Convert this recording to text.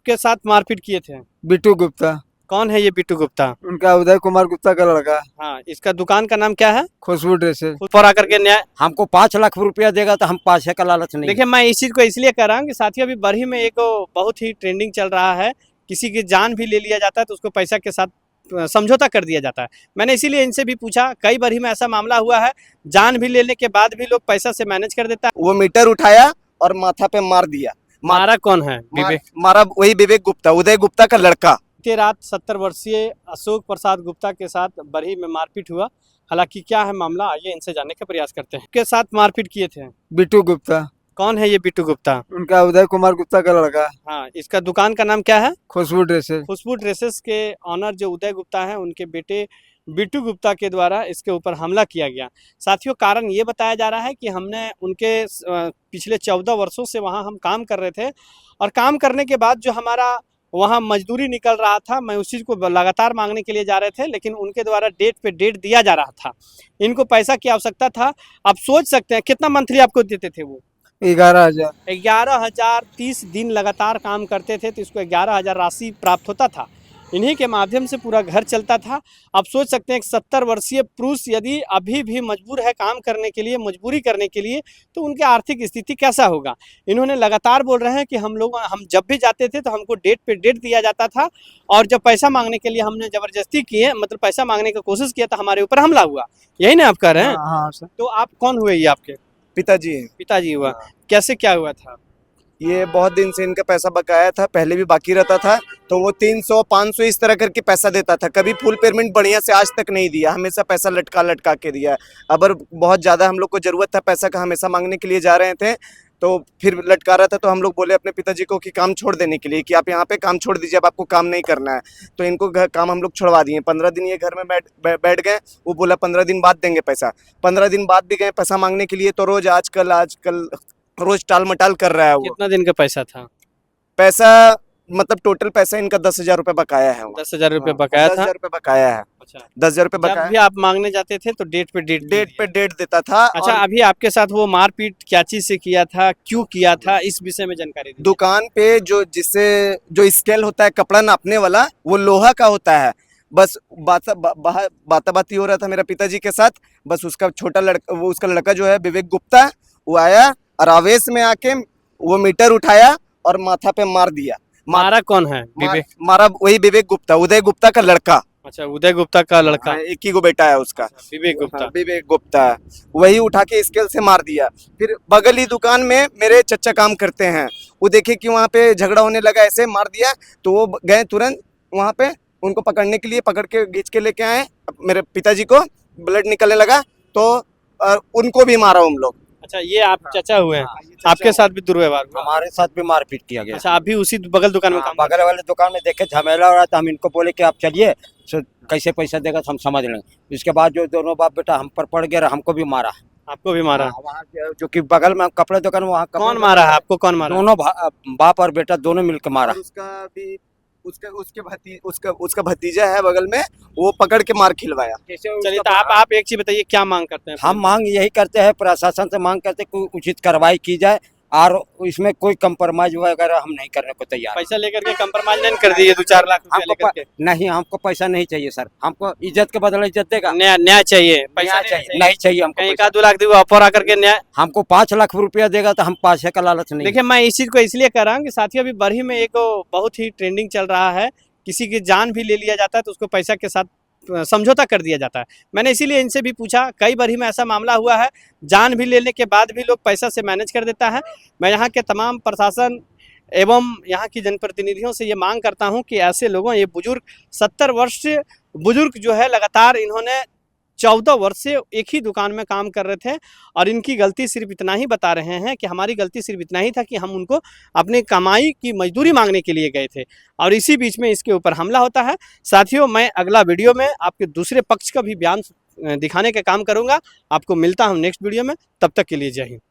आपके साथ मारपीट किए थे? बिट्टू गुप्ता। कौन है ये बिट्टू गुप्ता? उनका उदय कुमार गुप्ता का लड़का। हाँ, इसका दुकान का नाम क्या है? खुशबू ड्रेसेस। खुद पर आकर के न्याय। हमको 5 लाख रुपया देगा तो हम पाछे का लालच नहीं। देखिए, मैं इस चीज को इसलिए कह रहा हूँ कि साथियों अभी बरही में एक बहुत ही ट्रेंडिंग चल रहा है, किसी की जान भी ले लिया जाता है तो उसको पैसा के साथ समझौता कर दिया जाता है। मैंने इसीलिए इनसे भी पूछा, कई बरही में ऐसा मामला हुआ है, जान भी लेने के बाद भी लोग पैसा से मैनेज कर देता है। वो मीटर उठाया और माथा पे मार दिया। मारा कौन है? विवेक। मारा वही विवेक गुप्ता, उदय गुप्ता का लड़का। बीती रात 70 वर्षीय अशोक प्रसाद गुप्ता के साथ बरही में मारपीट हुआ। हालांकि क्या है मामला, आइए इनसे जानने का प्रयास करते हैं। के साथ मारपीट किए थे? बिट्टू गुप्ता। कौन है ये बिट्टू गुप्ता? उनका उदय कुमार गुप्ता का लड़का। हाँ, इसका दुकान का नाम क्या है? खुशबू ड्रेसेस। खुशबू ड्रेसेस के ऑनर जो उदय गुप्ता है, उनके बेटे बिट्टू गुप्ता के द्वारा इसके ऊपर हमला किया गया। साथियों, कारण ये बताया जा रहा है कि हमने उनके पिछले 14 वर्षों से वहाँ हम काम कर रहे थे और काम करने के बाद जो हमारा वहाँ मजदूरी निकल रहा था, मैं उस चीज़ को लगातार मांगने के लिए जा रहे थे, लेकिन उनके द्वारा डेट पे डेट दिया जा रहा था। इनको पैसा की आवश्यकता था। आप सोच सकते हैं कितना मंथली आपको देते थे वो? 11,000। 11,000। 30 दिन लगातार काम करते थे तो इसको 11,000 राशि प्राप्त होता था। इन्हीं के माध्यम से पूरा घर चलता था। आप सोच सकते हैं 70 वर्षीय पुरुष यदि अभी भी मजबूर है काम करने के लिए, मजबूरी करने के लिए, तो उनकी आर्थिक स्थिति कैसा होगा। इन्होंने लगातार बोल रहे हैं कि हम जब भी जाते थे तो हमको डेट पे डेट दिया जाता था और जब पैसा मांगने के लिए हमने ज़बरदस्ती किए, मतलब पैसा मांगने की कोशिश किया तो हमारे ऊपर हमला हुआ। यही ना आप कह रहे हैं? हाँ सर। तो आप कौन हुए? ये आपके पिताजी हैं। पिताजी हुआ। कैसे क्या हुआ था? ये बहुत दिन से इनका पैसा बकाया था, पहले भी बाकी रहता था, तो वो 300 500 इस तरह करके पैसा देता था। कभी फुल पेमेंट बढ़िया से आज तक नहीं दिया, हमेशा पैसा लटका के दिया। अगर बहुत ज़्यादा हम लोग को ज़रूरत था पैसा का, हमेशा मांगने के लिए जा रहे थे, तो फिर लटका रहा था। तो हम लोग बोले अपने पिताजी को कि काम छोड़ देने के लिए, कि आप यहाँ पे काम छोड़ दीजिए, अब आपको काम नहीं करना है। तो इनको काम हम लोग छुड़वा दिए। 15 दिन ये घर में बैठ गए। वो बोला 15 दिन बाद देंगे पैसा। 15 दिन बाद भी गए पैसा मांगने के लिए, तो रोज आजकल रोज टाल मटाल कर रहा है वो। कितना दिन का पैसा था? पैसा मतलब टोटल पैसा इनका 10,000 रुपये बकाया है। 10,000 रुपये बकाया था। 10,000 रुपये बकाया है। अच्छा, 10,000 रुपये जब बकाया। भी आप मांगने जाते थे तो डेट पे डेट देता था। अच्छा, और अभी आपके साथ वो मारपीट क्या चीज से किया था, क्यों किया था, इस विषय में जानकारी दीजिए। दुकान पे जो स्केल होता है कपड़ा नापने वाला, वो लोहा का होता है। बस बात हो रहा था मेरा पिताजी के साथ। बस उसका उसका लड़का जो है विवेक गुप्ता, वो आया और आवेश में आके वो मीटर उठाया और माथा पे मार दिया। मारा कौन है? विवेक। मारा वही विवेक गुप्ता, उदय गुप्ता का लड़का। अच्छा, उदय गुप्ता का लड़का। एक ही को बेटा है उसका। विवेक गुप्ता। विवेक गुप्ता, वही उठा के स्केल से मार दिया। फिर बगल ही दुकान में मेरे चचा काम करते हैं, वो देखे कि वहाँ पे झगड़ा होने लगा, ऐसे मार दिया। तो वो गए तुरंत वहाँ पे उनको पकड़ने के लिए, पकड़ के खींच के लेके आए मेरे पिताजी को। ब्लड निकलने लगा तो उनको भी मारा उन लोग। अच्छा, ये आप चचा हुए हैं। आपके साथ भी दुर्व्यवहार हुआ? हमारे साथ भी मारपीट किया गया। अच्छा, आप भी उसी बगल दुकान में काम बगल वाले दुकान में देखे झमेला हो रहा था, हम इनको बोले कि आप चलिए, कैसे पैसा देगा तो हम समझ लेंगे। इसके बाद जो दोनों बाप बेटा हम पर पड़ गया, हमको भी मारा। आपको भी मारा? वहाँ जो कि बगल में कपड़े दुकान, वहाँ कौन मारा है आपको? कौन मारा? दोनों बाप और बेटा दोनों मिलकर मारा। उसका भतीजा है बगल में, वो पकड़ के मार खिलवाया। चलिए, तो आप एक चीज बताइए, क्या मांग करते हैं? हम मांग यही करते हैं, प्रशासन से मांग करते हैं कोई उचित कार्रवाई की जाए और इसमें कोई कंप्रोमाइज वगैरह हम नहीं करने को तैयार। पैसा लेकर के कंप्रोमाइज नहीं कर दिए? 2-4 लाख रुपया लेकर के? नहीं, हमको पैसा नहीं चाहिए सर, हमको इज्जत के बदले इज्जत देगा। न्याय चाहिए, पैसा नहीं चाहिए हमको। कहीं 1-2 लाख दिए ऑफर आकर के न्याय। हमको 5 लाख रुपया देगा तो हम पाछे का लालच नहीं। देखिए, मैं इस चीज को इसलिए कह रहा हूँ कि साथियों अभी बरही में एक बहुत ही ट्रेंडिंग चल रहा है, किसी की जान भी ले लिया जाता है तो उसको पैसा के साथ समझौता कर दिया जाता है। मैंने इसीलिए इनसे भी पूछा, कई बार ही में ऐसा मामला हुआ है, जान भी लेने के बाद भी लोग पैसा से मैनेज कर देता है। मैं यहाँ के तमाम प्रशासन एवं यहाँ की जनप्रतिनिधियों से ये मांग करता हूँ कि ऐसे लोगों, ये बुजुर्ग 70 वर्ष बुजुर्ग जो है, लगातार इन्होंने 14 वर्ष से एक ही दुकान में काम कर रहे थे और इनकी गलती सिर्फ इतना ही बता रहे हैं कि हमारी गलती सिर्फ इतना ही था कि हम उनको अपनी कमाई की मजदूरी मांगने के लिए गए थे और इसी बीच में इसके ऊपर हमला होता है। साथियों, मैं अगला वीडियो में आपके दूसरे पक्ष का भी बयान दिखाने का काम करूंगा। आपको मिलता हूं नेक्स्ट वीडियो में, तब तक के लिए जय हिंद।